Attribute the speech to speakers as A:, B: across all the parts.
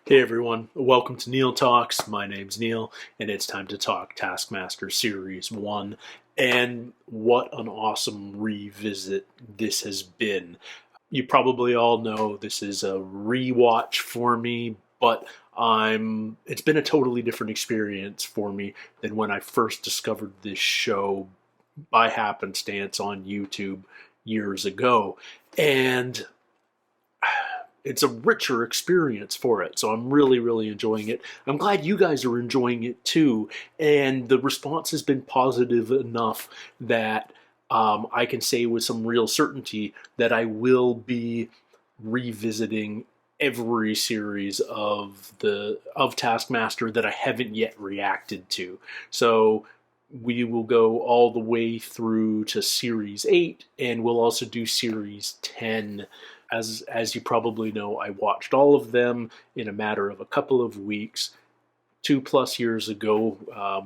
A: Hey everyone, welcome to Neil Talks. My name's Neil, and it's time to talk Taskmaster Series 1. And what an awesome revisit this has been. You probably all know this is a rewatch for me, but it's been a totally different experience for me than when I first discovered this show by happenstance on YouTube years ago. And it's a richer experience for it. So I'm really, really enjoying it. I'm glad you guys are enjoying it too. And the response has been positive enough that I can say with some real certainty that I will be revisiting every series of Taskmaster that I haven't yet reacted to. So we will go all the way through to Series 8, and we'll also do Series 10. As you probably know, I watched all of them in a matter of a couple of weeks, 2+ years ago,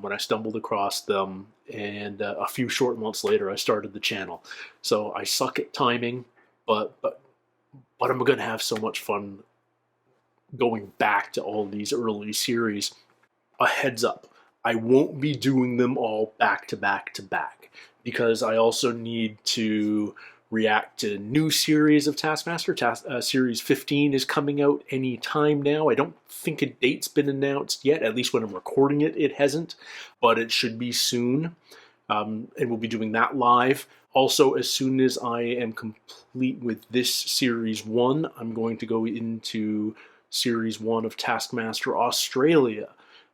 A: when I stumbled across them, and a few short months later, I started the channel. So I suck at timing, but I'm going to have so much fun going back to all these early series. A heads up, I won't be doing them all back to back to back, because I also need to react to new series of Taskmaster. Series 15 is coming out any time now. I don't think a date's been announced yet. At least when I'm recording it, it hasn't. But it should be soon. And we'll be doing that live. Also, as soon as I am complete with this Series 1, I'm going to go into Series 1 of Taskmaster Australia.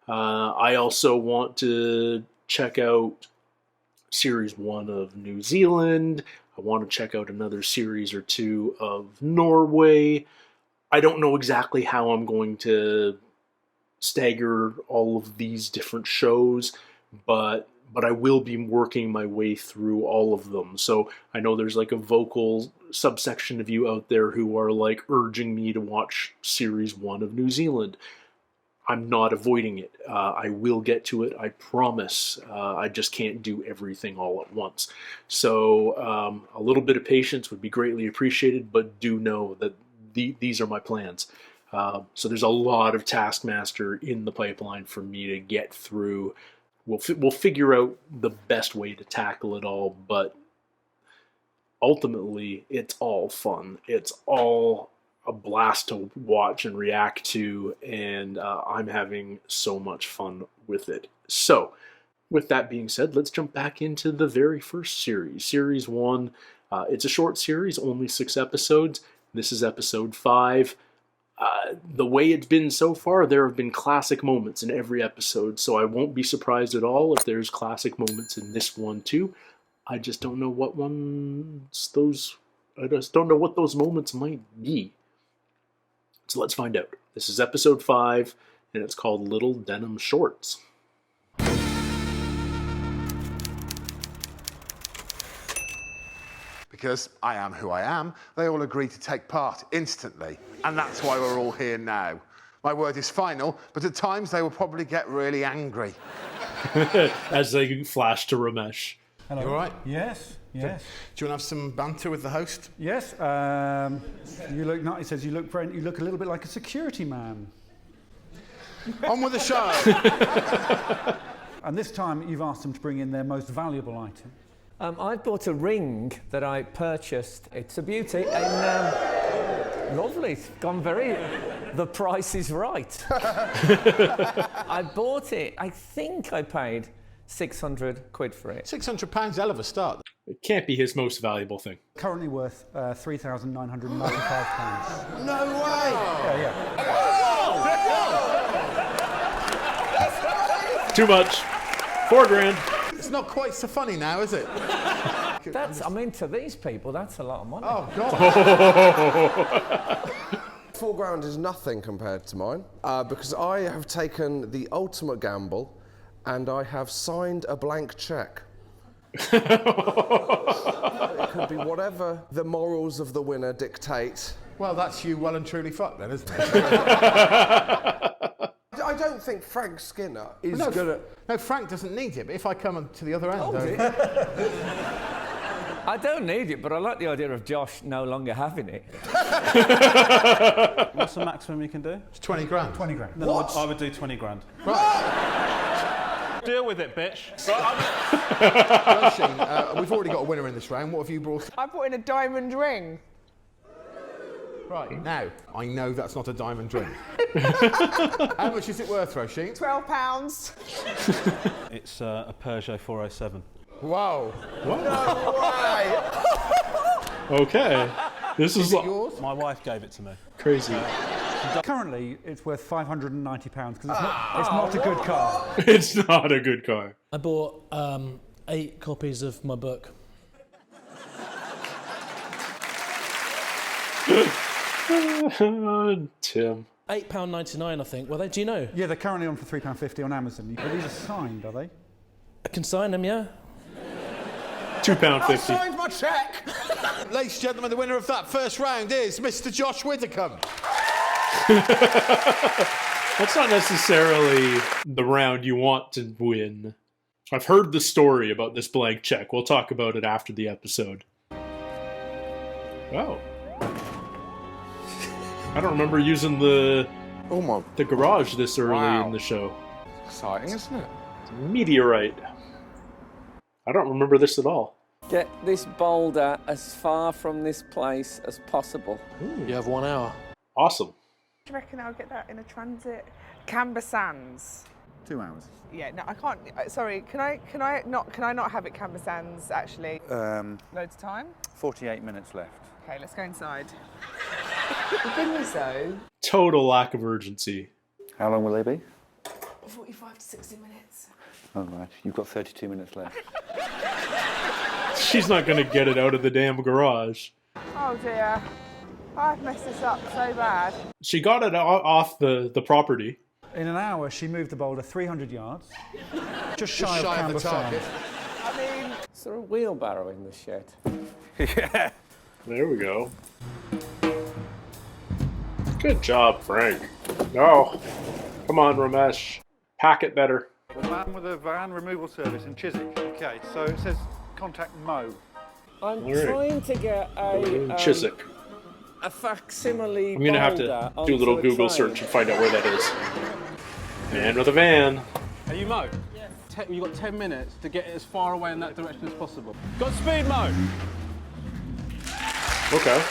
A: I also want to check out Series 1 of New Zealand. I want to check out another series or two of Norway. I don't know exactly how I'm going to stagger all of these different shows, but I will be working my way through all of them. So I know there's like a vocal subsection of you out there who are like urging me to watch Series 1 of New Zealand. I'm not avoiding it. I will get to it, I promise. I just can't do everything all at once. So a little bit of patience would be greatly appreciated, but do know that these are my plans. So there's a lot of Taskmaster in the pipeline for me to get through. We'll figure out the best way to tackle it all, but ultimately it's all fun. It's all a blast to watch and react to, and I'm having so much fun with it. So, with that being said, let's jump back into the very first series. Series 1, it's a short series, only 6 episodes. This is episode 5. The way it's been so far, there have been classic moments in every episode, so I won't be surprised at all if there's classic moments in this one too. I just don't know what those moments might be. So let's find out. This is episode 5, and it's called Little Denim Shorts.
B: Because I am who I am, they all agreed to take part instantly. And that's why we're all here now. My word is final, but at times they will probably get really angry.
A: As they flash to Romesh.
C: Hello.
B: You all right?
C: Yes, yes.
B: Do you want to have some banter with the host?
C: Yes, you look nice. He says you look a little bit like a security man.
B: On with the show!
C: And this time you've asked them to bring in their most valuable item.
D: I've bought a ring that I purchased. It's a beauty, and lovely. It's gone very... The price is right. I bought it. I think I paid 600 quid for it.
B: £600, hell of a start.
A: It can't be his most valuable thing.
C: Currently worth £3,995.
B: No way!
C: Yeah.
A: Too much. $4,000.
B: It's not quite so funny now, is it?
D: I mean, to these people, that's a lot of money.
B: Oh, God.
E: £4,000 is nothing compared to mine, because I have taken the ultimate gamble and I have signed a blank cheque. It could be whatever the morals of the winner dictate.
B: Well, that's you well and truly fucked then, isn't it?
E: I don't think Frank Skinner is
B: no,
E: good at...
B: No, Frank doesn't need it, but if I come to the other end...
D: I don't need it, but I like the idea of Josh no longer having it.
F: What's the maximum you can do?
B: It's 20 grand.
C: 20 grand.
F: No, I would do 20 grand.
B: Right.
F: Deal with it, bitch.
B: Roisin, we've already got a winner in this round. What have you brought?
G: I brought in a diamond ring.
B: Right, now, I know that's not a diamond ring. How much is it worth, Roisin?
G: £12.
F: It's a Peugeot 407.
B: Wow.
G: No way.
A: Okay. This is
B: Yours?
F: My wife gave it to me.
A: crazy.
C: Currently, it's worth £590 because it's not a good car.
A: It's not a good car.
H: I bought 8 copies of my book.
A: Tim.
H: £8.99, I think. Were they? Do you know?
C: Yeah, they're currently on for £3.50 on Amazon. But these are signed, are they?
H: I can sign them, yeah.
A: £2.50.
B: Signed my cheque! Ladies and gentlemen, the winner of that first round is Mr. Josh Widdicombe.
A: That's not necessarily the round you want to win. I've heard the story about this blank check. We'll talk about it after the episode. Oh. I don't remember using the garage this early in the show.
B: Exciting, isn't it?
A: Meteorite. I don't remember this at all.
D: Get this boulder as far from this place as possible.
H: You have 1 hour.
A: Awesome.
G: Do you reckon I'll get that in a transit? Canberra Sands.
C: 2 hours.
G: Yeah, no, I can't. Sorry, can I not have it Canberra Sands actually? Loads of time.
C: 48 minutes left.
G: Okay, let's go inside. The thing is though,
A: Total lack of urgency.
I: How long will they be?
G: 45 to 60 minutes.
I: Oh, right. You've got 32 minutes left.
A: She's not going to get it out of the damn garage.
G: Oh dear, I've messed this up so bad.
A: She got it off the property.
C: In an hour, she moved the boulder 300 yards. Just shy of
B: Shy of
C: Canberra
B: the target.
C: Sands.
G: I mean,
D: Is there a wheelbarrow in the shed?
F: Yeah.
A: There we go. Good job, Frank. No. Come on, Romesh. Pack it better.
C: The man with a van removal service in Chiswick. Okay, so it says contact Mo.
D: I'm
A: All right.
D: trying to get
A: Chiswick.
D: a facsimile
A: I'm going to have to do a little Google search and find out where that is. Man with a van.
F: Are you Mo? Yes. You've got 10 minutes to get it as far away in that direction as possible. Godspeed, Mo!
A: Okay.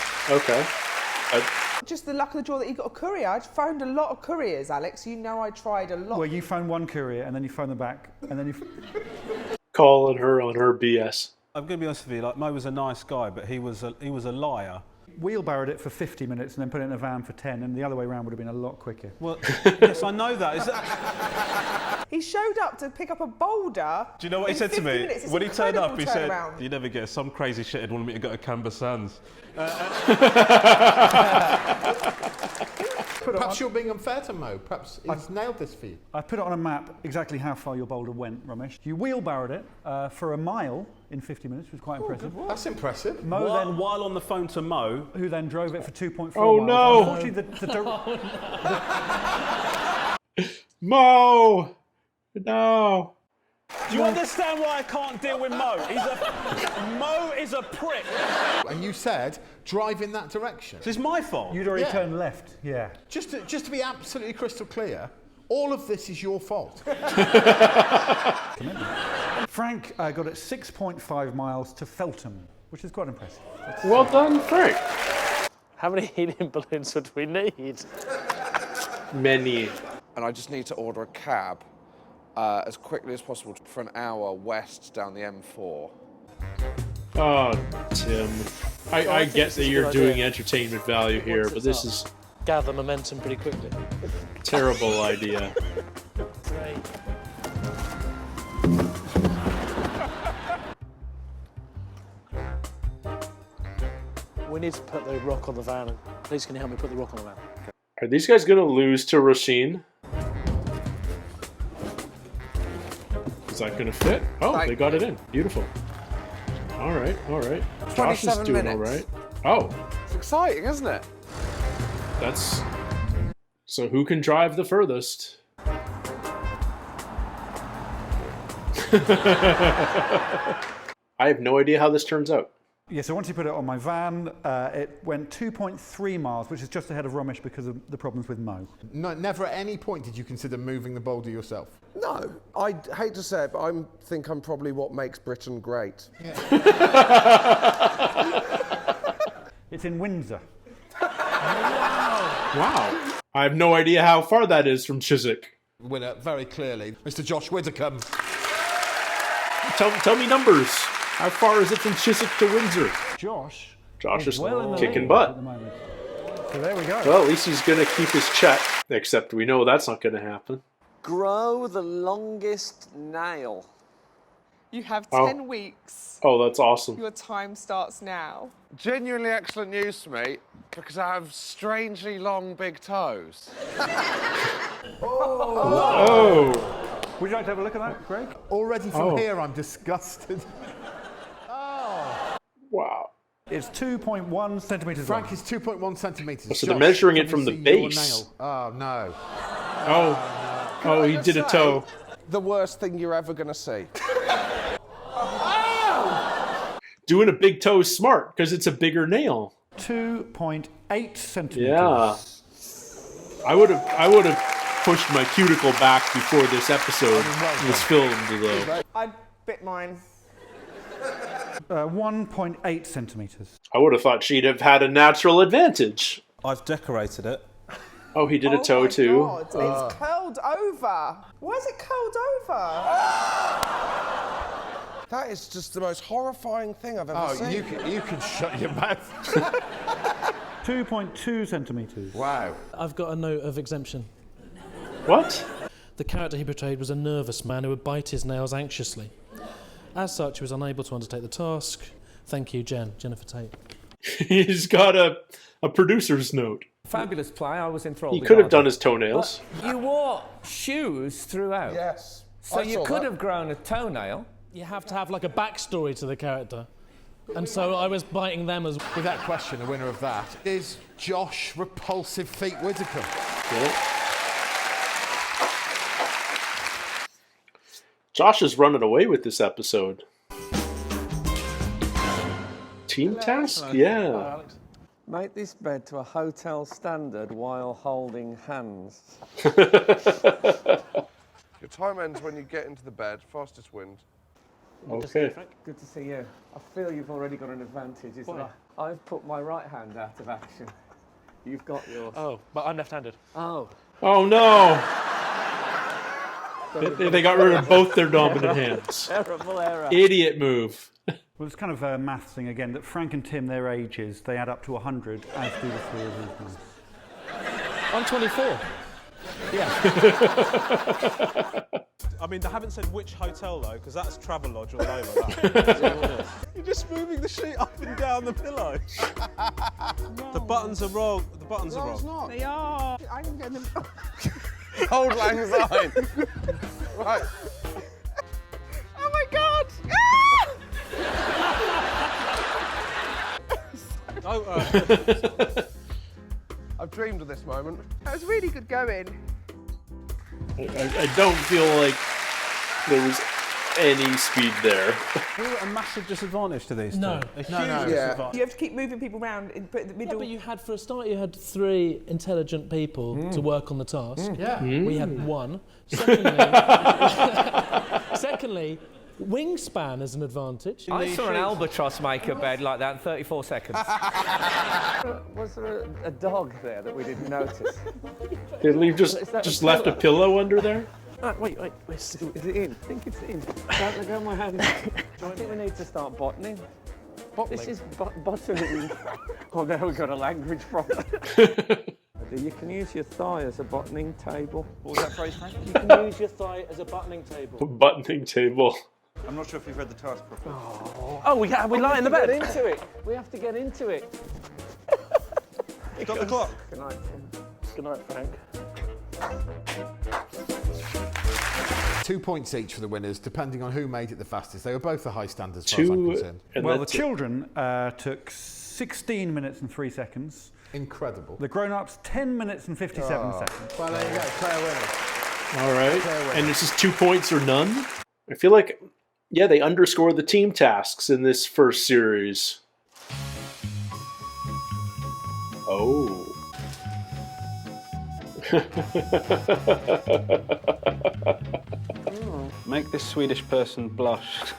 G: just the luck of the draw that you got a courier. I found a lot of couriers, Alex. You know I tried a lot.
C: Well, you phoned one courier and then you phoned them back and then you...
A: Calling her on her BS.
F: I'm going to be honest with you, like, Mo was a nice guy, but he was a liar.
C: Wheelbarrowed it for 50 minutes and then put it in a van for 10, and the other way around would have been a lot quicker.
F: Well, yes, I know that.
G: He showed up to pick up a boulder.
F: Do you know what he
G: in
F: said to
G: 50
F: me?
G: minutes. It's
F: When he turned up,
G: incredible
F: he said,
G: turnaround.
F: you never guess, some crazy shit he'd wanted me to go to Canberra Sands.
B: Perhaps you're being unfair to Mo. Perhaps he's nailed this for you.
C: I put it on a map exactly how far your boulder went, Romesh. You wheelbarrowed it for a mile in 50 minutes, which was quite impressive.
B: That's impressive.
C: Mo then,
F: While on the phone to Mo,
C: who then drove it for 2.4
A: Oh,
C: miles.
A: no.
C: Unfortunately,
A: Mo! No.
F: do you understand why I can't deal with Mo? Mo is a prick.
B: And you said, drive in that direction.
F: This is my fault.
C: You'd already
B: Yeah.
C: turned left, yeah.
B: Just to be absolutely crystal clear, all of this is your fault.
C: Frank got it 6.5 miles to Feltham, which is quite impressive.
A: Well done, Frank.
J: How many helium balloons would we need?
A: Many.
E: And I just need to order a cab as quickly as possible for an hour west down the M4.
A: Oh, Tim. I get that you're doing entertainment value here, but this is
J: Gather momentum pretty quickly.
A: a terrible idea.
J: Great. We need to put the rock on the van. Please, can you help me put the rock on the van?
A: Are these guys going to lose to Roisin? Is that going to fit? Oh, they got it in. Beautiful. All right. Josh is
E: 27
A: doing
E: minutes.
A: all right. Oh,
E: It's exciting, isn't it?
A: that's... So who can drive the furthest? I have no idea how this turns out.
C: Yeah, so once you put it on my van, it went 2.3 miles, which is just ahead of Romesh because of the problems with Mo.
B: No, never at any point did you consider moving the boulder yourself?
E: No, I hate to say it, but I think I'm probably what makes Britain great.
C: It's in Windsor.
A: Wow. I have no idea how far that is from Chiswick.
B: Winner, very clearly, Mr. Josh Widdicombe.
A: Tell me numbers. How far is it from Chiswick to Windsor?
C: Josh
A: is
C: well in the
A: kicking
C: lead
A: butt.
C: at the moment. So there we go.
A: Well, at least he's going to keep his check, except we know that's not going to happen.
K: Grow the longest nail.
G: You have 10 weeks.
A: Oh, that's awesome.
G: Your time starts now.
E: Genuinely excellent news for me, because I have strangely long big toes.
A: Oh.
C: Would you like to have a look at that, Greg?
B: Already from here, I'm disgusted.
A: Wow.
C: It's 2.1 centimetres long.
B: Frank is 2.1 centimetres.
A: So they're measuring it from the base.
B: Nail. Oh, no.
A: Oh, he did a toe.
E: The worst thing you're ever going to see.
A: Doing a big toe is smart, because it's a bigger nail.
C: 2.8 centimetres.
A: Yeah. I would have pushed my cuticle back before this episode was filmed, though.
G: I bit mine.
C: 1.8 centimetres.
A: I would have thought she'd have had a natural advantage.
L: I've decorated it.
A: Oh, he did a toe, too.
G: God, it's curled over. Why is it curled over?
E: That is just the most horrifying thing I've ever seen.
B: You can shut your mouth.
C: 2.2 centimetres.
B: Wow.
H: I've got a note of exemption.
A: What?
H: The character he portrayed was a nervous man who would bite his nails anxiously. As such, he was unable to undertake the task. Thank you, Jennifer Tate.
A: He's got a producer's note.
D: Fabulous play, I was enthralled.
A: He could have done his toenails.
D: But you wore shoes throughout.
E: Yes.
D: So you could have grown a toenail.
H: You have to have like a backstory to the character. And so I was biting them as...
B: Without question, the winner of that is Josh Repulsive Feet Widdicombe.
A: Yeah. Josh is running away with this episode. Team task? Yeah.
K: Make this bed to a hotel standard while holding hands.
E: Your time ends when you get into the bed, fastest wind.
A: Okay.
K: Good to see you. I feel you've already got an advantage. I've put my right hand out of action. You've got yours.
H: Oh, but I'm left-handed.
K: Oh.
A: Oh, no. They got rid of both their dominant hands.
K: Terrible error.
A: Idiot move.
C: Well, it's kind of a maths thing again, that Frank and Tim, their ages, they add up to 100, as do the three of these guys.
H: I'm 24.
K: Yeah.
L: I mean, they haven't said which hotel, though, because that's Travelodge all over that. You're just moving the sheet up and down the pillow. No. The buttons are wrong. The buttons are wrong.
E: It's not.
G: They are. I can get them.
E: Old Lang Syne. Right.
G: Oh my God!
E: I've dreamed of this moment.
G: That was really good going.
A: I don't feel like there was any speed there.
F: A massive disadvantage to these
H: No.
F: two. A huge
E: Yeah.
F: disadvantage.
G: You have to keep moving people around in the middle.
H: Yeah, but you had, for a start, you had 3 intelligent people to work on the task.
F: Yeah.
H: We had 1. Secondly, wingspan is an advantage.
D: I saw an albatross make a bed like that in 34 seconds.
K: Was there a dog there that we didn't notice?
A: Did he just left a pillow under there?
K: Wait. Is it in? I think it's in. Don't let go of my hand. I think we need to start bottoning. This is bottoning. Oh, there we got a language problem. You can use your thigh as a bottoning table.
L: What was that phrase, Frank?
H: You can use your thigh as a buttoning table.
A: Buttoning table.
L: I'm not sure if we've read the task properly.
K: Oh, we lie in the bed. Get into it. We have to get into it.
L: Got the clock.
K: Good night, Tim. Good night, Frank.
B: 2 points each for the winners, depending on who made it the fastest. They were both the high standards, as far as I'm concerned.
C: Well, the children took 16 minutes and 3 seconds.
B: Incredible.
C: The grown-ups, 10 minutes and 57 seconds.
B: Well, there you go, clear winners.
A: All right. And this is 2 points or none? I feel like, yeah, they underscore the team tasks in this first series. Oh.
L: Make this Swedish person blush.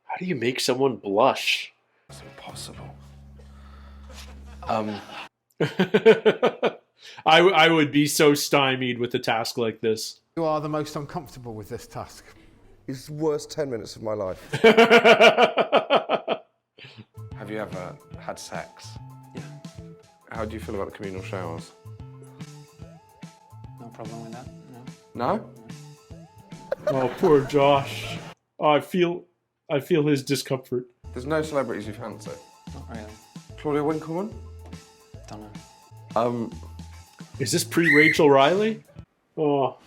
A: How do you make someone blush?
E: It's impossible.
A: I would be so stymied with a task like this.
B: You are the most uncomfortable with this task.
E: It's the worst 10 minutes of my life. Have you ever had sex?
K: Yeah.
E: How do you feel about the communal showers?
K: No problem with that, no.
E: No?
A: Oh, poor Josh. Oh, I feel his discomfort.
E: There's no celebrities you fancy?
K: Not really.
E: Claudia Winkleman?
K: Don't know.
A: Is this pre-Rachel Riley? Oh.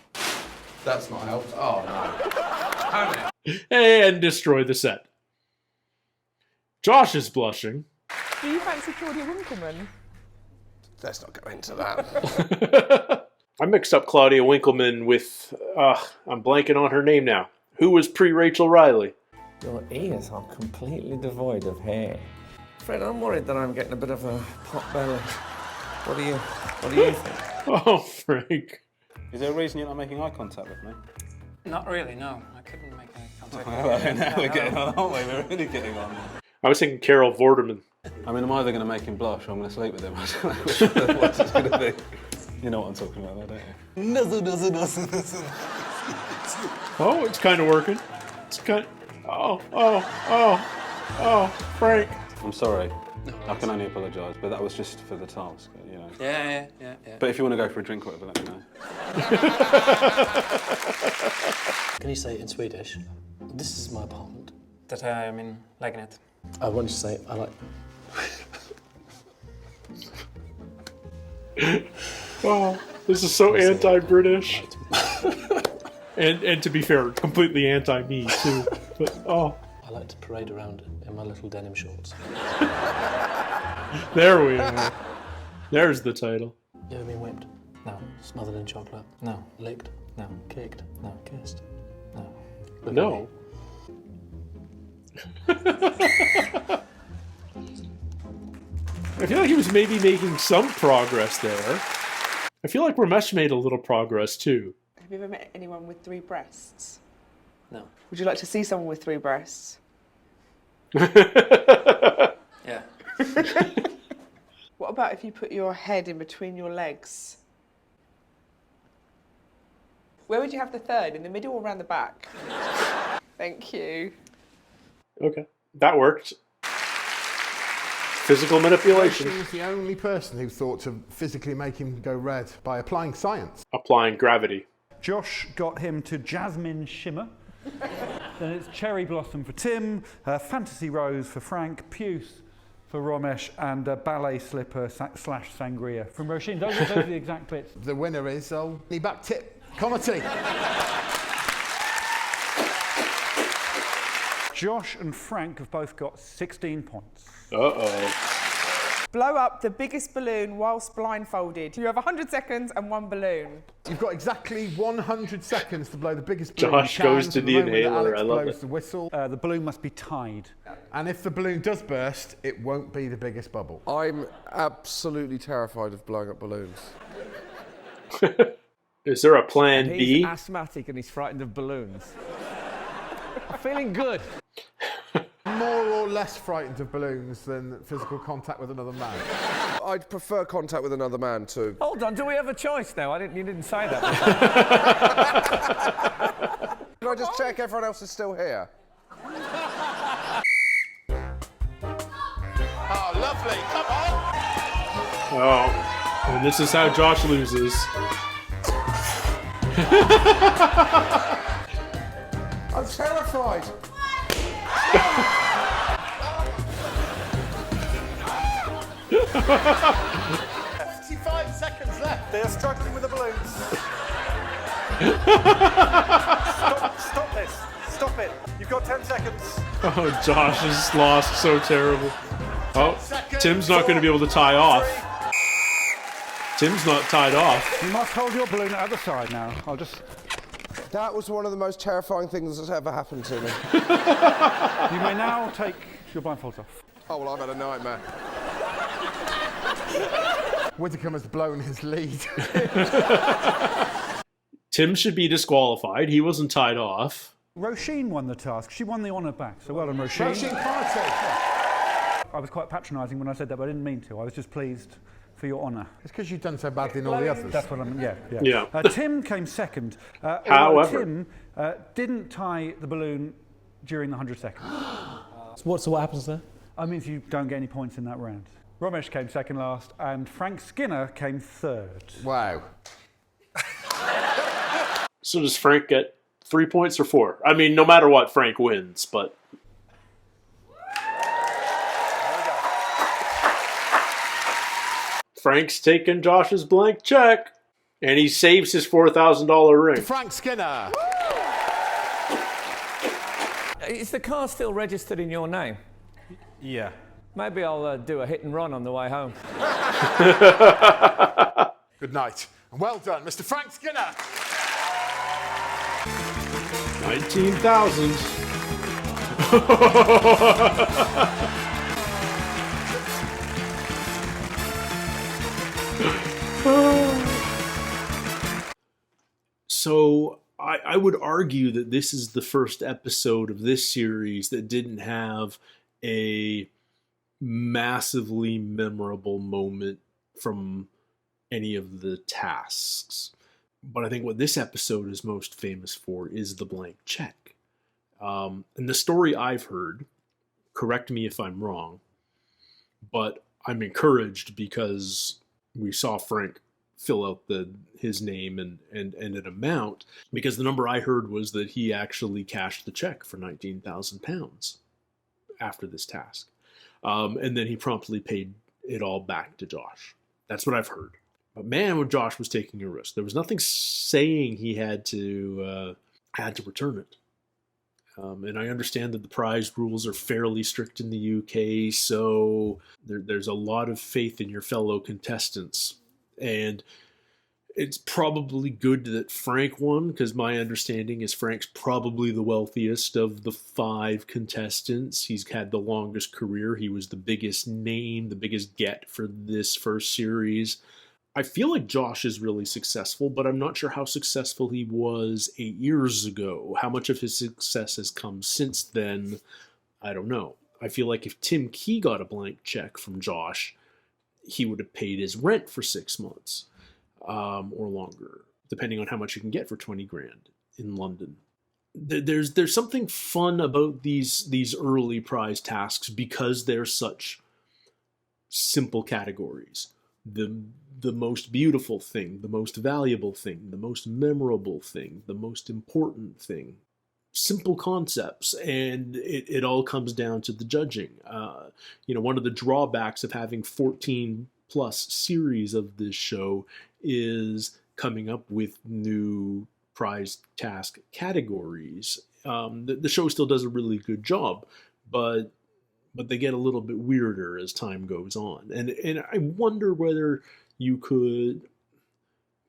E: That's not helped. Oh, no.
A: And destroy the set. Josh is blushing.
G: Do you fancy Claudia Winkleman?
E: Let's not go into that.
A: I mixed up Claudia Winkleman with, I'm blanking on her name now. Who was pre-Rachel Riley?
D: Your ears are completely devoid of hair. Fred, I'm worried that I'm getting a bit of a pot belly. What do you think?
A: Oh, Frank.
L: Is there a reason you're not making eye contact with me?
K: Not really, no. I couldn't make any contact.
L: Now we're getting on, aren't we? We're really getting on.
A: I was thinking Carol Vorderman.
L: I mean, I'm either going to make him blush or I'm going to sleep with him. I don't know what it's going to be. You know what I'm talking about, though, don't you?
A: Oh, it's kind of working. It's kind. Oh, Frank.
L: I'm sorry.
K: No,
L: I can only apologise, but that was just for the task, you know.
K: Yeah.
L: But if you want to go for a drink or whatever, let me know.
H: Can you say it in Swedish? This is my apartment.
K: That I'm in lägenhet.
H: I want you to say, I like...
A: Oh, this is so anti-British. and to be fair, completely anti-me, too. But, oh.
H: I like to parade around in my little denim shorts.
A: There we are. There's the title.
H: You ever been whipped? No. Smothered in chocolate? No. Licked? No. Kicked? No. Kissed? No. Look
A: No. I feel like he was maybe making some progress there. I feel like Romesh made a little progress too.
G: Have you ever met anyone with 3 breasts?
H: No.
G: Would you like to see someone with 3 breasts?
K: Yeah.
G: What about if you put your head in between your legs? Where would you have the 3rd? In the middle or around the back? Thank you.
A: Okay, that worked. Physical manipulation.
B: She was the only person who thought to physically make him go red by applying science.
A: Applying gravity.
C: Josh got him to Jasmine Shimmer. Then it's Cherry Blossom for Tim, Fantasy Rose for Frank, Puce for Romesh, and Ballet Slipper / Sangria from Roisin. Those are the exact bits.
B: The winner is knee back tip, Conaty.
C: Josh and Frank have both got 16 points.
A: Uh-oh.
G: Blow up the biggest balloon whilst blindfolded. You have 100 seconds and 1 balloon.
B: You've got exactly 100 seconds to blow the biggest balloon
A: Josh
B: you can
A: goes to the
B: moment that
A: inhaler.
B: Alex
A: I love
B: blows
A: it.
B: the whistle.
C: The balloon must be tied.
B: And if the balloon does burst, it won't be the biggest bubble.
E: I'm absolutely terrified of blowing up balloons.
A: Is there a plan
D: He's
A: B?
D: asthmatic and he's frightened of balloons. I'm feeling good.
B: More or less frightened of balloons than physical contact with another man.
E: I'd prefer contact with another man too.
D: Hold on, do we have a choice now? You didn't say that.
E: Can I just check everyone else is still here?
B: Oh, lovely, come on!
A: Oh, and this is how Josh loses.
E: I'm terrified.
B: 25 seconds left.
C: They're struggling with the balloons. Stop this. Stop it. You've got 10 seconds.
A: Oh, Josh is lost so terrible. Oh, Tim's not going to be able to tie off. Tim's not tied off.
C: You must hold your balloon at the other side now. I'll just...
E: That was one of the most terrifying things that's ever happened to me.
C: You may now take your blindfolds off.
E: Oh, well, I've had a nightmare.
B: Widdicombe has blown his lead.
A: Tim should be disqualified. He wasn't tied off.
C: Roisin won the task. She won the honour back. So well done, Roisin.
B: Roisin Conaty.
C: I was quite patronising when I said that, but I didn't mean to. I was just pleased for your honour.
B: It's because you've done so badly in all the others.
C: That's what I mean, yeah.
A: Yeah.
C: Tim came second.
A: However.
C: Tim didn't tie the balloon during the 100 seconds.
H: So what happens there?
C: I mean, you don't get any points in that round. Romesh came second last, and Frank Skinner came third.
B: Wow.
A: So does Frank get 3 points or 4? I mean, no matter what, Frank wins, but... Frank's taking Josh's blank check, and he saves his $4,000 ring.
B: Frank Skinner.
D: Is the car still registered in your name?
C: Yeah.
D: Maybe I'll do a hit and run on the way home.
B: Good night. And well done, Mr. Frank Skinner.
A: 19,000. So I would argue that this is the first episode of this series that didn't have a massively memorable moment from any of the tasks. But I think what this episode is most famous for is the blank check. And the story I've heard, correct me if I'm wrong, but I'm encouraged because we saw Frank fill out his name and an amount, because the number I heard was that he actually cashed the check for £19,000 after this task. And then he promptly paid it all back to Josh. That's what I've heard. But man, Josh was taking a risk. There was nothing saying he had to return it. And I understand that the prize rules are fairly strict in the UK, so there's a lot of faith in your fellow contestants. And it's probably good that Frank won, because my understanding is Frank's probably the wealthiest of the 5 contestants. He's had the longest career. He was the biggest name, the biggest get for this first series. I feel like Josh is really successful, but I'm not sure how successful he was 8 years ago. How much of his success has come since then, I don't know. I feel like if Tim Key got a blank check from Josh, he would have paid his rent for 6 months or longer, depending on how much you can get for 20 grand in London. There's something fun about these early prize tasks because they're such simple categories. The most beautiful thing, the most valuable thing, the most memorable thing, the most important thing. Simple concepts, and it all comes down to the judging. One of the drawbacks of having 14 plus series of this show is coming up with new prize task categories. The show still does a really good job, but they get a little bit weirder as time goes on. And I wonder whether you could...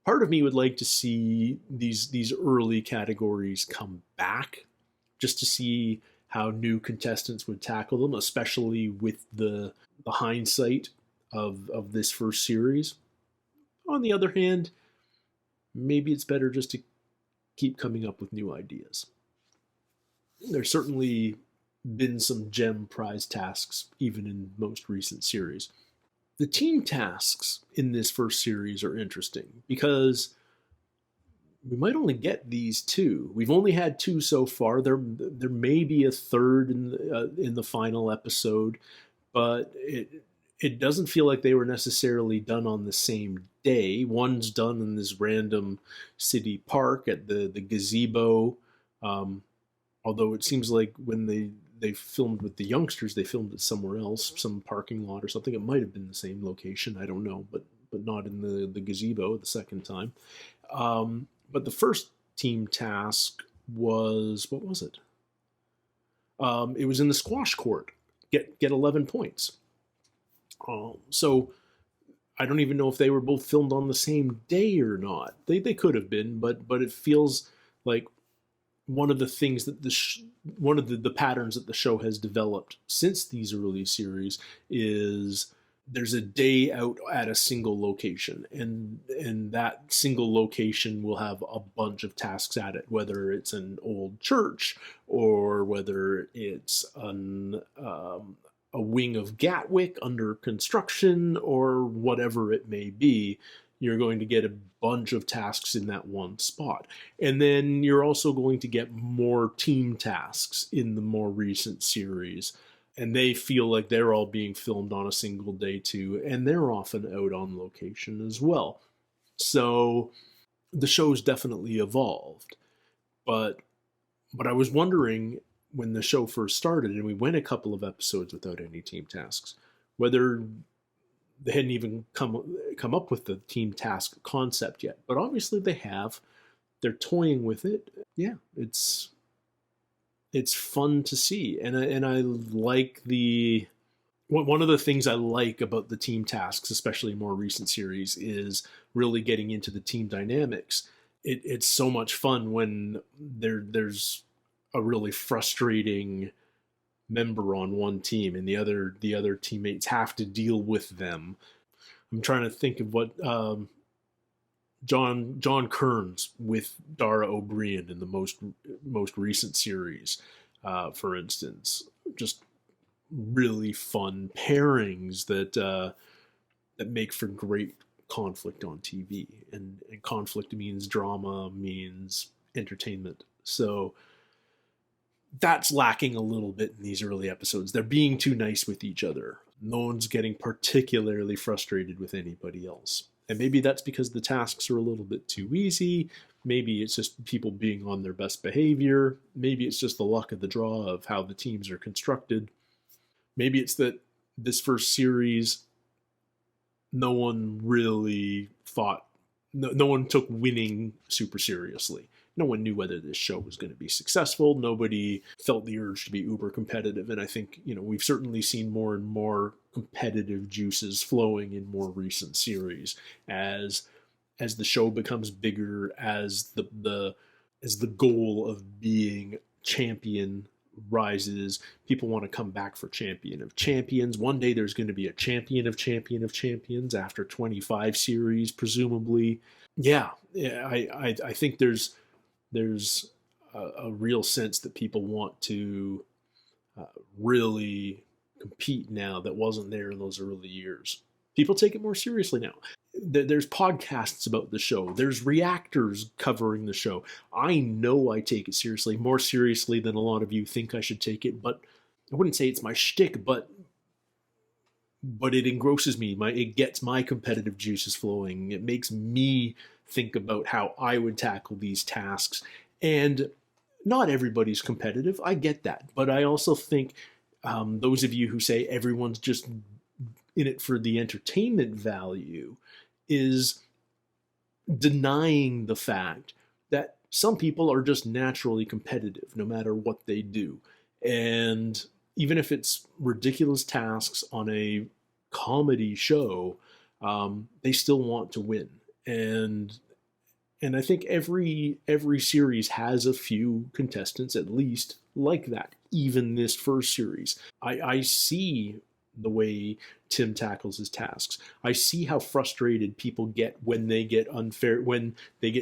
A: Part of me would like to see these early categories come back, just to see how new contestants would tackle them, especially with the hindsight of this first series. On the other hand, maybe it's better just to keep coming up with new ideas. There's certainly been some gem prize tasks, even in most recent series. The team tasks in this first series are interesting because we might only get these 2. We've only had 2 so far. There may be a third in the final episode, but it doesn't feel like they were necessarily done on the same day. One's done in this random city park at the gazebo, although it seems like when they filmed with the youngsters, they filmed it somewhere else, some parking lot or something. It might have been the same location, I don't know, but not in the gazebo the second time. But the first team task was, what was it? It was in the squash court. Get 11 points. So I don't even know if they were both filmed on the same day or not. They could have been, but it feels like one of the things that one of the patterns that the show has developed since these early series is there's a day out at a single location, and that single location will have a bunch of tasks at it, whether it's an old church or whether it's a wing of Gatwick under construction or whatever it may be. You're going to get a bunch of tasks in that one spot. And then you're also going to get more team tasks in the more recent series. And they feel like they're all being filmed on a single day too, and they're often out on location as well. So the show's definitely evolved. But I was wondering, when the show first started and we went a couple of episodes without any team tasks, whether they hadn't even come up with the team task concept yet. But obviously they have. They're toying with it. Yeah, it's fun to see, and I like one of the things I like about the team tasks, especially more recent series, is really getting into the team dynamics. It's so much fun when there's a really frustrating member on one team and the other teammates have to deal with them. I'm trying to think of what John Kearns with Dara O'Brien in the most recent series, for instance. Just really fun pairings that make for great conflict on TV. And conflict means drama, means entertainment. So that's lacking a little bit in these early episodes. They're being too nice with each other. No one's getting particularly frustrated with anybody else. And maybe that's because the tasks are a little bit too easy. Maybe it's just people being on their best behavior. Maybe it's just the luck of the draw of how the teams are constructed. Maybe it's that this first series, no one really thought, no one took winning super seriously. No one knew whether this show was going to be successful. Nobody felt the urge to be uber competitive. And I think, we've certainly seen more and more competitive juices flowing in more recent series as the show becomes bigger, as the goal of being champion rises. People want to come back for Champion of Champions. One day there's going to be a Champion of Champions after 25 series, presumably. Yeah, I think there's a real sense that people want to really compete now that wasn't there in those early years. People take it more seriously now. There's podcasts about the show. There's reactors covering the show. I know I take it seriously, more seriously than a lot of you think I should take it, but I wouldn't say it's my shtick, but it engrosses me. It gets my competitive juices flowing. It makes me think about how I would tackle these tasks. And not everybody's competitive. I get that. But I also think those of you who say everyone's just in it for the entertainment value is denying the fact that some people are just naturally competitive no matter what they do. And even if it's ridiculous tasks on a comedy show, they still want to win. And I think every series has a few contestants at least like that. Even this first series, I see the way Tim tackles his tasks. I see how frustrated people get when they get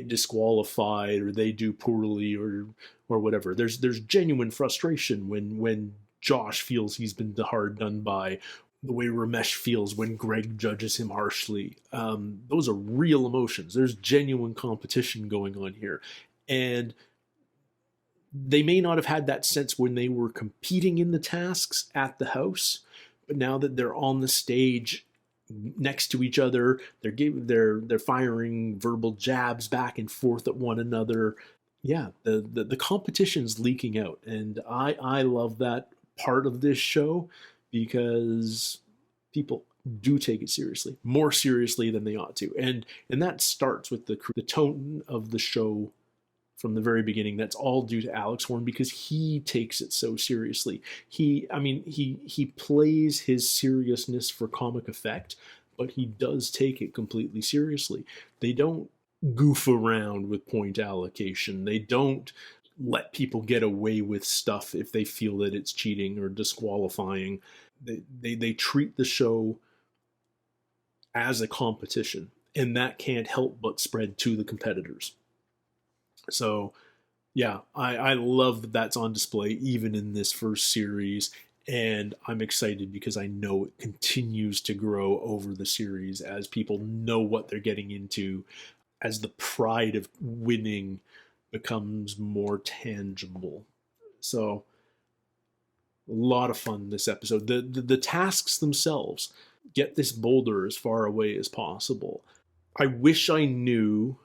A: disqualified or they do poorly or whatever. There's genuine frustration when Josh feels he's been hard done by, the way Romesh feels when Greg judges him harshly. Those are real emotions. There's genuine competition going on here. And they may not have had that sense when they were competing in the tasks at the house, but now that they're on the stage next to each other, they're firing verbal jabs back and forth at one another. Yeah, the competition's leaking out. And I love that part of this show, because people do take it seriously, more seriously than they ought to. And that starts with the tone of the show from the very beginning. That's all due to Alex Horne, because he takes it so seriously. He plays his seriousness for comic effect, but he does take it completely seriously. They don't goof around with point allocation. They don't let people get away with stuff if they feel that it's cheating or disqualifying. They treat the show as a competition, and that can't help but spread to the competitors. So, yeah, I love that that's on display even in this first series, and I'm excited because I know it continues to grow over the series as people know what they're getting into, as the pride of winning becomes more tangible. So, a lot of fun this episode. The tasks themselves, get this boulder as far away as possible. I wish I knew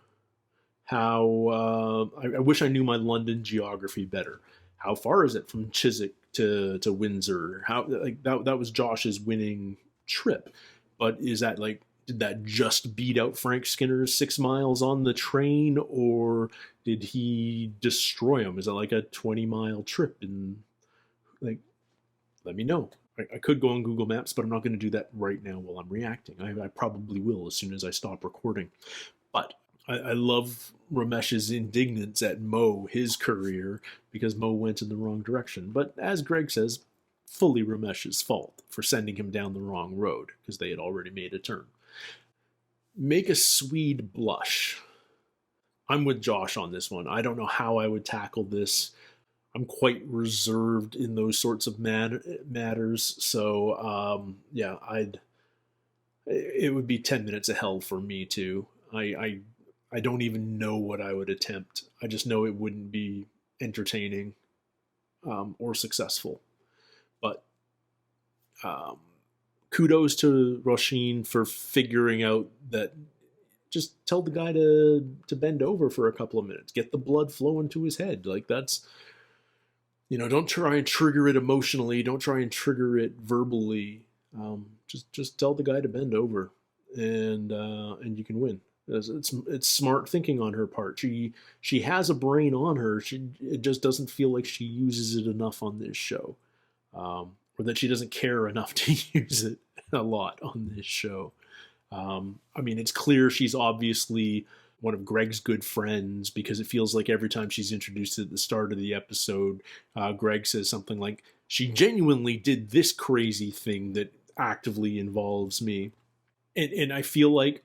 A: how. I wish I knew my London geography better. How far is it from Chiswick to Windsor? How like that was Josh's winning trip, but is that like, did that just beat out Frank Skinner's 6 miles on the train, or did he destroy him? Is that like a 20-mile trip? And like, let me know. I could go on Google Maps, but I'm not going to do that right now while I'm reacting. I probably will as soon as I stop recording. But I love Romesh's indignance at Mo, his career, because Mo went in the wrong direction. But as Greg says, fully Romesh's fault for sending him down the wrong road, because they had already made a turn. Make a Swede blush. I'm with Josh on this one. I don't know how I would tackle this. I'm quite reserved in those sorts of matters. So, yeah, it would be 10 minutes of hell for me too. I don't even know what I would attempt. I just know it wouldn't be entertaining or successful. But kudos to Roisin for figuring out that just tell the guy to bend over for a couple of minutes, get the blood flowing to his head. Like that's, don't try and trigger it emotionally. Don't try and trigger it verbally. Just tell the guy to bend over, and you can win. It's smart thinking on her part. She has a brain on her. It just doesn't feel like she uses it enough on this show, or that she doesn't care enough to use it a lot on this show. I mean, it's clear she's obviously one of Greg's good friends, because it feels like every time she's introduced at the start of the episode, Greg says something like, she genuinely did this crazy thing that actively involves me. And I feel like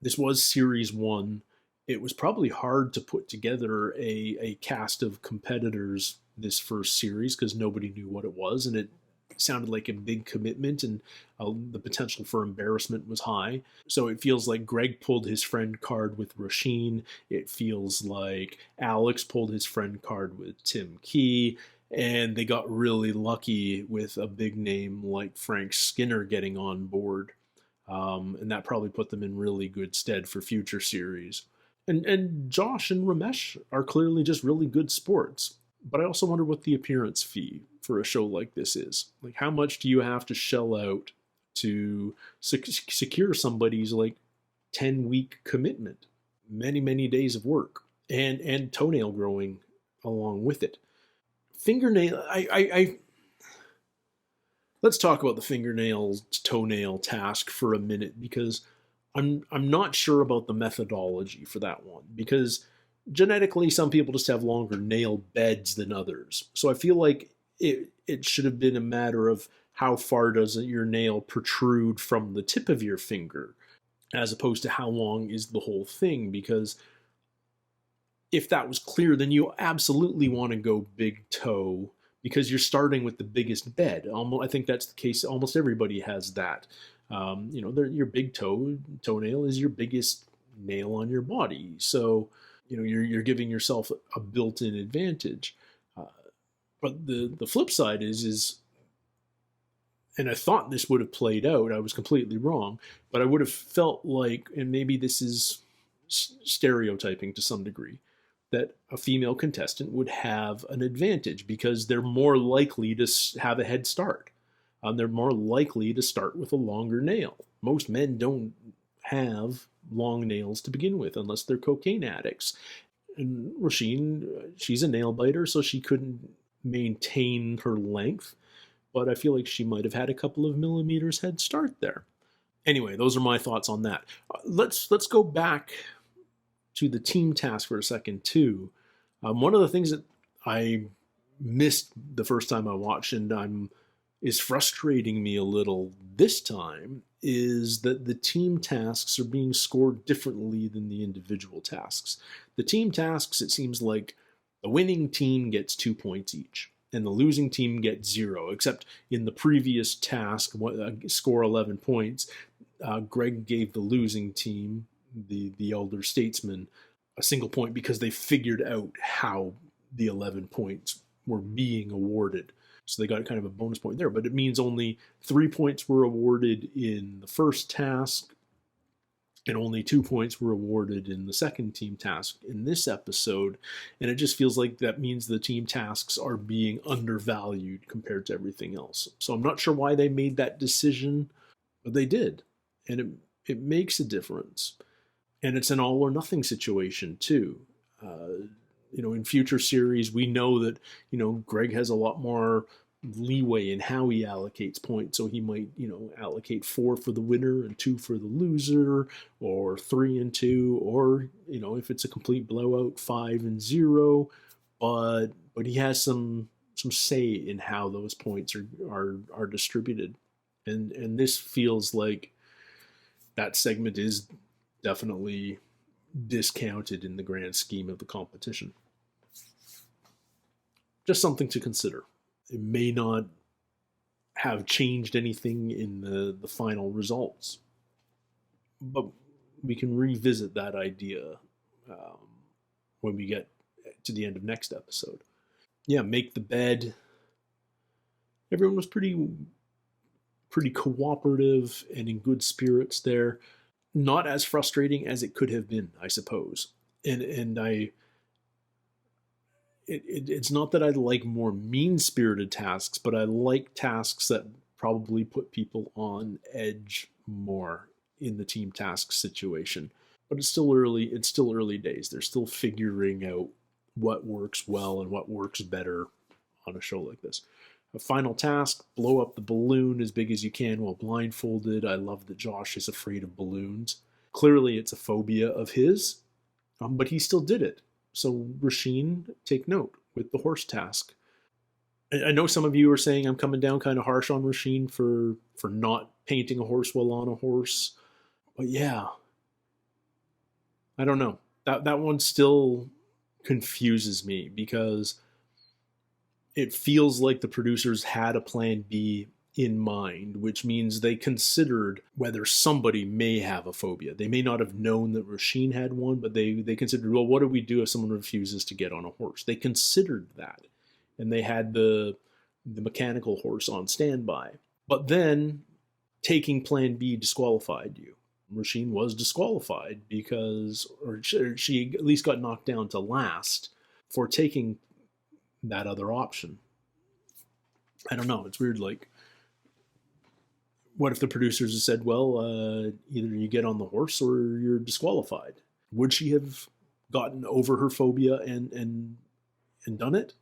A: this was series 1. It was probably hard to put together a cast of competitors this first series because nobody knew what it was, and it sounded like a big commitment, and the potential for embarrassment was high. So it feels like Greg pulled his friend card with Roisin. It feels like Alex pulled his friend card with Tim Key, and they got really lucky with a big name like Frank Skinner getting on board. And that probably put them in really good stead for future series. And Josh and Romesh are clearly just really good sports. But I also wonder what the appearance fee for a show like this is. Like, how much do you have to shell out to secure somebody's 10-week commitment? Many, many days of work and toenail growing along with it. Fingernail, let's talk about the fingernail toenail task for a minute, because I'm not sure about the methodology for that one, because genetically some people just have longer nail beds than others. So I feel like it should have been a matter of how far does your nail protrude from the tip of your finger, as opposed to how long is the whole thing, because if that was clear, then you absolutely want to go big toe, because you're starting with the biggest bed. I think that's the case. Almost everybody has that. Your big toenail is your biggest nail on your body. So, you're giving yourself a built-in advantage. But the flip side is, and I thought this would have played out, I was completely wrong, but I would have felt like, and maybe this is stereotyping to some degree, that a female contestant would have an advantage because they're more likely to have a head start. They're more likely to start with a longer nail. Most men don't have long nails to begin with unless they're cocaine addicts. And Roisin, she's a nail biter, so she couldn't maintain her length, but I feel like she might have had a couple of millimeters head start there. Anyway, those are my thoughts on that. Let's go back to the team task for a second too. One of the things that I missed the first time I watched, and is frustrating me a little this time, is that the team tasks are being scored differently than the individual tasks. The team tasks, it seems like the winning team gets 2 points each, and the losing team gets 0, except in the previous task, score 11 points, Greg gave the losing team, the elder statesman, a single point because they figured out how the 11 points were being awarded. So they got kind of a bonus point there, but it means only 3 points were awarded in the first task, and only 2 points were awarded in the second team task in this episode. And it just feels like that means the team tasks are being undervalued compared to everything else. So I'm not sure why they made that decision, but they did. And it makes a difference. And it's an all or nothing situation too. In future series, we know that, Greg has a lot more leeway in how he allocates points. So he might, allocate 4 for the winner and 2 for the loser, or 3 and 2, or, if it's a complete blowout, 5 and 0. But he has some say in how those points are distributed. And this feels like that segment is definitely discounted in the grand scheme of the competition. Just something to consider. It may not have changed anything in the final results, but we can revisit that idea when we get to the end of next episode. Yeah, make the bed. Everyone was pretty cooperative and in good spirits there. Not as frustrating as it could have been, I suppose. It's not that I like more mean-spirited tasks, but I like tasks that probably put people on edge more in the team task situation. But it's still early. It's still early days. They're still figuring out what works well and what works better on a show like this. A final task, blow up the balloon as big as you can while blindfolded. I love that Josh is afraid of balloons. Clearly it's a phobia of his, but he still did it. So Roisin, take note with the horse task. I know some of you are saying I'm coming down kind of harsh on Roisin for not painting a horse while on a horse. But yeah, I don't know. That one still confuses me because it feels like the producers had a plan B in mind, which means they considered whether somebody may have a phobia. They may not have known that Roisin had one, but they considered, well, what do we do if someone refuses to get on a horse? They considered that, and they had the mechanical horse on standby. But then taking plan B disqualified you. Roisin was disqualified because, or she at least got knocked down to last for taking that other option. I don't know. It's weird. Like, what if the producers had said, well, either you get on the horse or you're disqualified? Would she have gotten over her phobia and done it?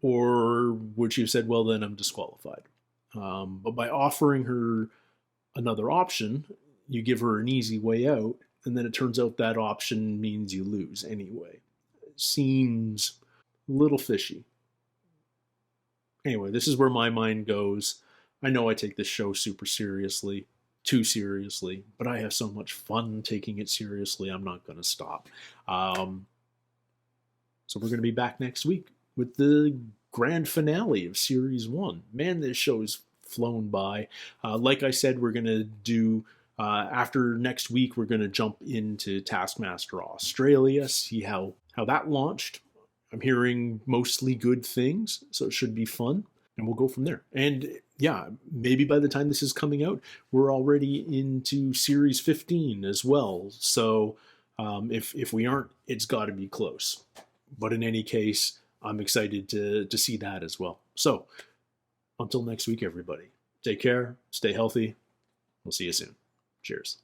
A: Or would she have said, well, then I'm disqualified? But by offering her another option, you give her an easy way out, and then it turns out that option means you lose anyway. It seems a little fishy. Anyway, this is where my mind goes. I know I take this show super seriously, too seriously, but I have so much fun taking it seriously, I'm not going to stop. So we're going to be back next week with the grand finale of Series 1. Man, this show's flown by. Like I said, we're going to do, after next week, we're going to jump into Taskmaster Australia, see how that launched. I'm hearing mostly good things, so it should be fun, and we'll go from there. And yeah, maybe by the time this is coming out, we're already into Series 15 as well. So if we aren't, it's got to be close. But in any case, I'm excited to see that as well. So until next week, everybody, take care, stay healthy. We'll see you soon. Cheers.